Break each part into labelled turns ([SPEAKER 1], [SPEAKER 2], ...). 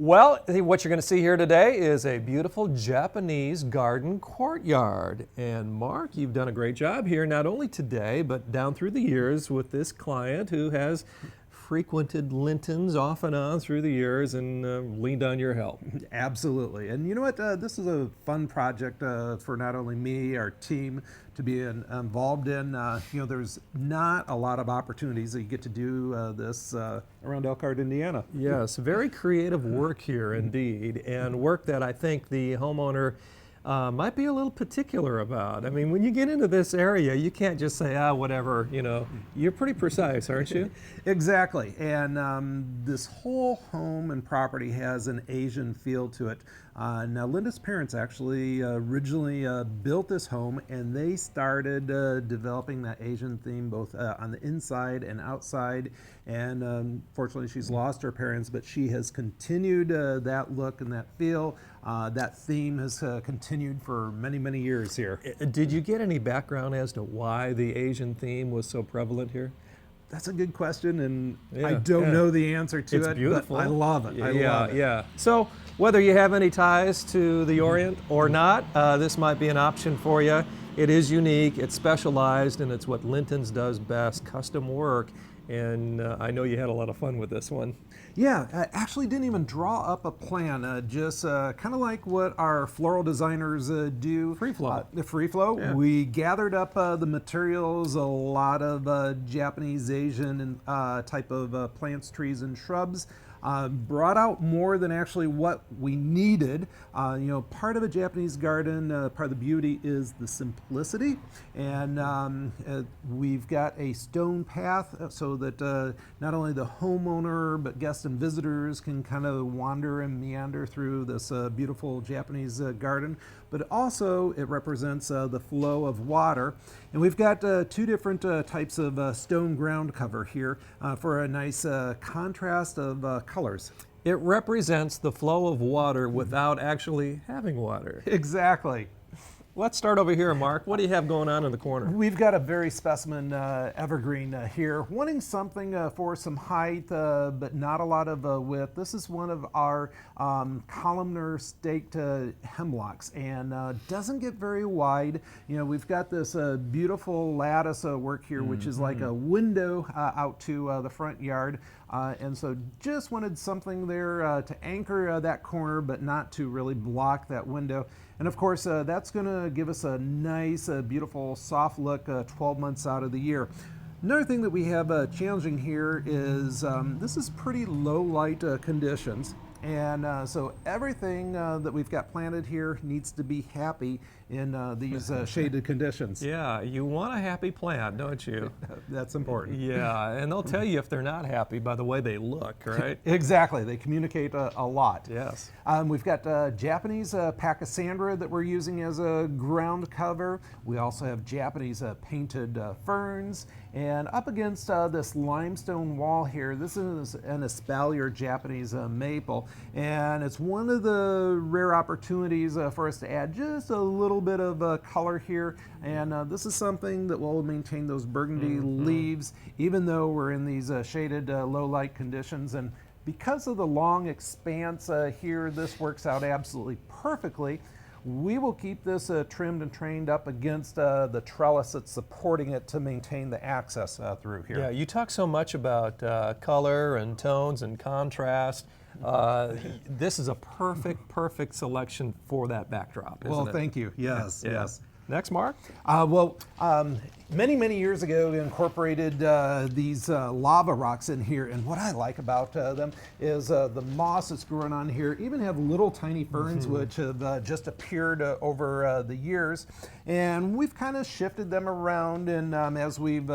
[SPEAKER 1] Well, what you're going to see here today is a beautiful Japanese garden courtyard. And Mark, you've done a great job here, not only today, but down through the years with this client who has frequented Linton's off and on through the years and leaned on your help.
[SPEAKER 2] Absolutely. And you know what? This is a fun project for not only me, our team, to be involved in. There's not a lot of opportunities that you get to do this around Elkhart, Indiana.
[SPEAKER 1] Yes, very creative work here indeed, and work that I think the homeowner might be a little particular about. I mean, when you get into this area, you can't just say, whatever, you're pretty precise, aren't you?
[SPEAKER 2] Exactly. And this whole home and property has an Asian feel to it. Now, Linda's parents actually originally built this home, and they started developing that Asian theme both on the inside and outside. And fortunately, she's lost her parents, but she has continued that look and that feel. That theme has continued for many, many years here.
[SPEAKER 1] Did you get any background as to why the Asian theme was so prevalent here?
[SPEAKER 2] That's a good question, and I don't know the answer to it.
[SPEAKER 1] It's beautiful.
[SPEAKER 2] But I love it. I love it.
[SPEAKER 1] Yeah. So whether you have any ties to the Orient or not, this might be an option for you. It is unique, it's specialized, and it's what Linton's does best, custom work. And I know you had a lot of fun with this one.
[SPEAKER 2] Yeah, I actually didn't even draw up a plan, just kind of like what our floral designers do.
[SPEAKER 1] Free flow.
[SPEAKER 2] The free flow.
[SPEAKER 1] Yeah.
[SPEAKER 2] We gathered up the materials, a lot of Japanese, Asian type of plants, trees, and shrubs. Brought out more than actually what we needed. Part of a Japanese garden, part of the beauty is the simplicity. And we've got a stone path so that not only the homeowner, but guests and visitors can kind of wander and meander through this beautiful Japanese garden. But also it represents the flow of water. And we've got two different types of stone ground cover here for a nice contrast of colors.
[SPEAKER 1] It represents the flow of water without actually having water.
[SPEAKER 2] Exactly.
[SPEAKER 1] Let's start over here, Mark. What do you have going on in the corner?
[SPEAKER 2] We've got a very specimen evergreen here, wanting something for some height, but not a lot of width. This is one of our columnar staked hemlocks, and doesn't get very wide. We've got this beautiful lattice work here, which is like a window out to the front yard. And so just wanted something there to anchor that corner, but not to really block that window. And of course, that's going to give us a nice, beautiful, soft look 12 months out of the year. Another thing that we have challenging here is this is pretty low light conditions. And so everything that we've got planted here needs to be happy in these shaded conditions.
[SPEAKER 1] Yeah, you want a happy plant, don't you?
[SPEAKER 2] That's important.
[SPEAKER 1] Yeah, and they'll tell you if they're not happy by the way they look, right?
[SPEAKER 2] Exactly, they communicate a lot.
[SPEAKER 1] Yes.
[SPEAKER 2] We've got Japanese Pachysandra that we're using as a ground cover. We also have Japanese painted ferns. And up against this limestone wall here, this is an espalier Japanese maple. And it's one of the rare opportunities for us to add just a little bit of color here. And this is something that will maintain those burgundy leaves, even though we're in these shaded low light conditions. And because of the long expanse here, this works out absolutely perfectly. We will keep this trimmed and trained up against the trellis that's supporting it to maintain the access through here.
[SPEAKER 1] Yeah, you talk so much about color and tones and contrast. This is a perfect selection for that backdrop, isn't it?
[SPEAKER 2] Thank you. Yes,
[SPEAKER 1] Yeah.
[SPEAKER 2] yes.
[SPEAKER 1] Next, Mark.
[SPEAKER 2] Many years ago, we incorporated these lava rocks in here, and what I like about them is the moss that's growing on here even have little tiny ferns which have just appeared over the years, and we've kind of shifted them around, and as we've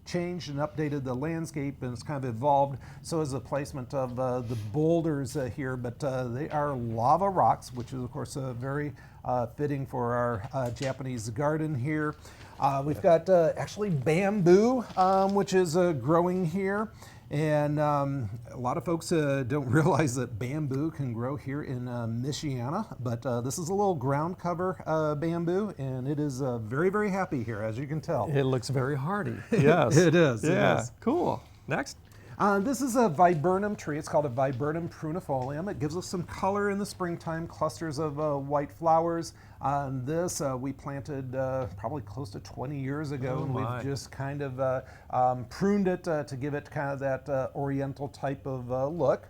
[SPEAKER 2] changed and updated the landscape, and it's kind of evolved, so is the placement of the boulders here, but they are lava rocks, which is of course very fitting for our Japanese garden here. We've got actually bamboo, which is growing here. And a lot of folks don't realize that bamboo can grow here in Michiana, but this is a little ground cover bamboo, and it is very happy here, as you can tell.
[SPEAKER 1] It looks very hardy. Yes.
[SPEAKER 2] It is.
[SPEAKER 1] Yeah,
[SPEAKER 2] It is.
[SPEAKER 1] cool. Next.
[SPEAKER 2] This is a viburnum tree. It's called a viburnum prunifolium. It gives us some color in the springtime, clusters of white flowers. This we planted probably close to 20 years ago, and we've just kind of pruned it to give it kind of that oriental type of look.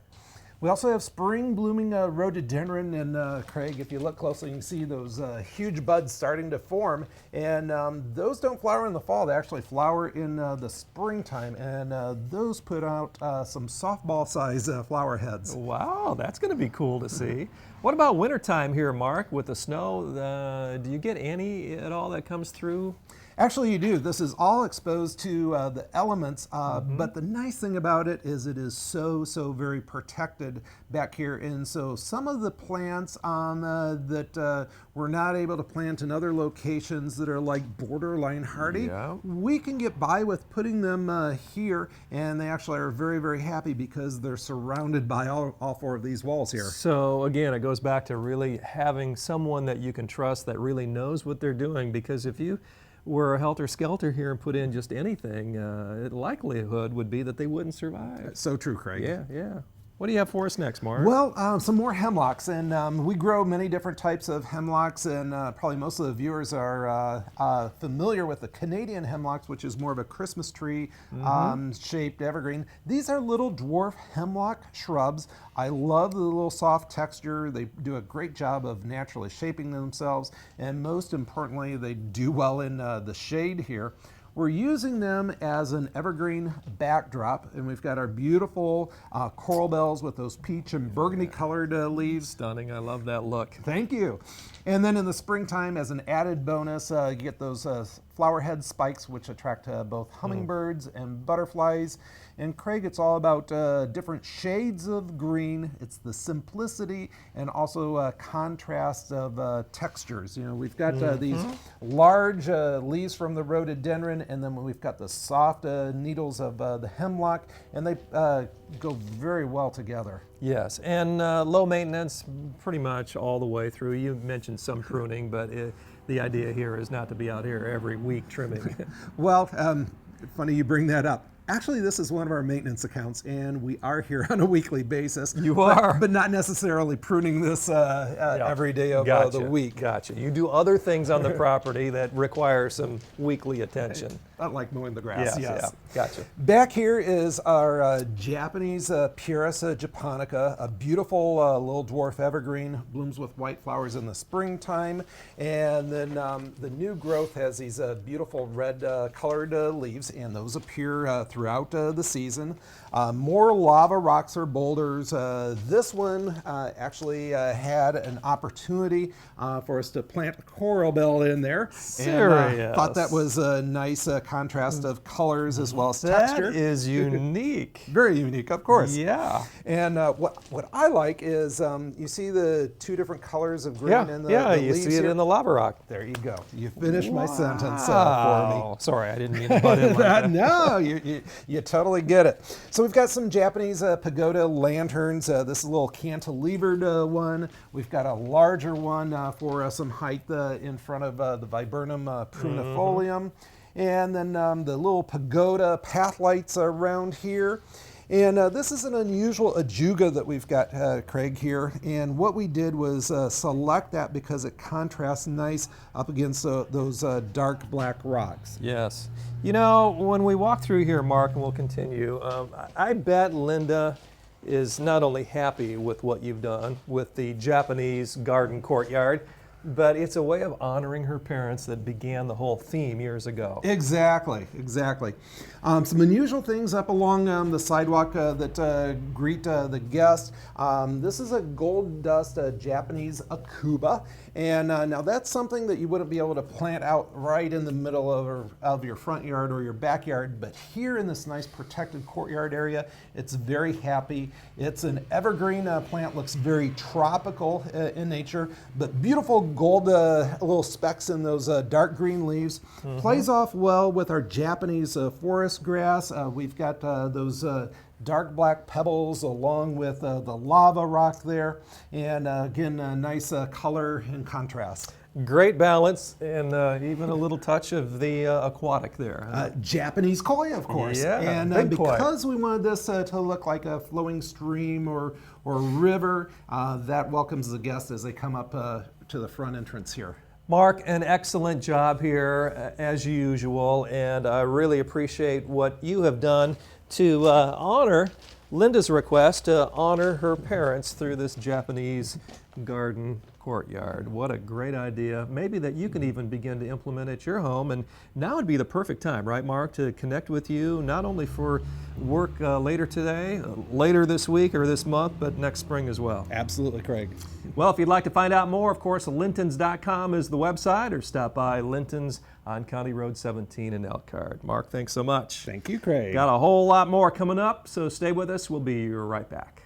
[SPEAKER 2] We also have spring blooming rhododendron, and Craig, if you look closely, you can see those huge buds starting to form, and those don't flower in the fall. They actually flower in the springtime, and those put out some softball-sized flower heads.
[SPEAKER 1] Wow, that's going to be cool to see. What about wintertime here, Mark, with the snow? Do you get any at all that comes through?
[SPEAKER 2] Actually, you do. This is all exposed to the elements, but the nice thing about it is so very protected back here. And so some of the plants that we're not able to plant in other locations that are like borderline hardy, we can get by with putting them here, and they actually are very happy because they're surrounded by all four of these walls here.
[SPEAKER 1] So again, it goes back to really having someone that you can trust that really knows what they're doing, because if you were a helter-skelter here and put in just anything, the likelihood would be that they wouldn't survive.
[SPEAKER 2] So true, Craig.
[SPEAKER 1] Yeah. What do you have for us next, Mark?
[SPEAKER 2] Well, some more hemlocks, and we grow many different types of hemlocks, and probably most of the viewers are familiar with the Canadian hemlocks, which is more of a Christmas tree shaped evergreen. These are little dwarf hemlock shrubs. I love the little soft texture. They do a great job of naturally shaping themselves, and most importantly, they do well in the shade here. We're using them as an evergreen backdrop, and we've got our beautiful coral bells with those peach and burgundy colored leaves.
[SPEAKER 1] Stunning, I love that look.
[SPEAKER 2] Thank you. And then in the springtime, as an added bonus, you get those flower head spikes, which attract both hummingbirds and butterflies. And Craig, it's all about different shades of green. It's the simplicity and also contrast of textures. You know, we've got these large leaves from the rhododendron, and then we've got the soft needles of the hemlock, and they go very well together.
[SPEAKER 1] Yes, and low maintenance pretty much all the way through. You mentioned some pruning, but the idea here is not to be out here every week trimming.
[SPEAKER 2] Well, funny you bring that up. Actually, this is one of our maintenance accounts, and we are here on a weekly basis.
[SPEAKER 1] You are?
[SPEAKER 2] But not necessarily pruning this every day of the week.
[SPEAKER 1] Gotcha. You do other things on the property that require some weekly attention.
[SPEAKER 2] Not like mowing the grass, yes.
[SPEAKER 1] Yeah, gotcha.
[SPEAKER 2] Back here is our Japanese Pieris japonica, a beautiful little dwarf evergreen, blooms with white flowers in the springtime. And then the new growth has these beautiful red colored leaves, and those appear throughout the season. More lava rocks or boulders. This one actually had an opportunity for us to plant a coral bell in there.
[SPEAKER 1] Serious?
[SPEAKER 2] And thought that was a nice contrast of colors as well as texture.
[SPEAKER 1] That is unique.
[SPEAKER 2] Very unique, of course.
[SPEAKER 1] Yeah.
[SPEAKER 2] And what I like is you see the two different colors of green in the
[SPEAKER 1] you
[SPEAKER 2] leaves
[SPEAKER 1] see it
[SPEAKER 2] here?
[SPEAKER 1] in the lava rock.
[SPEAKER 2] There you go. You finished my sentence for me.
[SPEAKER 1] Sorry, I didn't mean to butt in like that.
[SPEAKER 2] No, you totally get it. So we've got some Japanese pagoda lanterns. This is a little cantilevered one. We've got a larger one for some height in front of the viburnum prunifolium. And then the little pagoda path lights around here. And this is an unusual ajuga that we've got, Craig, here. And what we did was select that because it contrasts nice up against those dark black rocks.
[SPEAKER 1] Yes. You know, when we walk through here, Mark, and we'll continue, I bet Linda is not only happy with what you've done with the Japanese garden courtyard, but it's a way of honoring her parents that began the whole theme years ago.
[SPEAKER 2] Exactly. Some unusual things up along the sidewalk that greet the guests. This is a gold dust Japanese akuba. And now that's something that you wouldn't be able to plant out right in the middle of your front yard or your backyard, but here in this nice protected courtyard area, it's very happy. It's an evergreen plant, looks very tropical in nature, but beautiful gold little specks in those dark green leaves. Plays off well with our Japanese forest grass. We've got those dark black pebbles along with the lava rock there, and again, a nice color and contrast.
[SPEAKER 1] Great balance and even a little touch of the aquatic there. Huh?
[SPEAKER 2] Japanese koi, of course.
[SPEAKER 1] Yeah,
[SPEAKER 2] And
[SPEAKER 1] big koi.
[SPEAKER 2] because we wanted this to look like a flowing stream or river, that welcomes the guests as they come up to the front entrance here.
[SPEAKER 1] Mark, an excellent job here as usual, and I really appreciate what you have done to honor Linda's request to honor her parents through this Japanese garden courtyard. What a great idea. Maybe that you can even begin to implement at your home. And now would be the perfect time, right, Mark, to connect with you, not only for work later today, later this week or this month, but next spring as well.
[SPEAKER 2] Absolutely, Craig.
[SPEAKER 1] Well, if you'd like to find out more, of course, lintons.com is the website, or stop by Linton's on County Road 17 in Elkhart. Mark, thanks so much.
[SPEAKER 2] Thank you, Craig.
[SPEAKER 1] Got a whole lot more coming up, so stay with us. We'll be right back.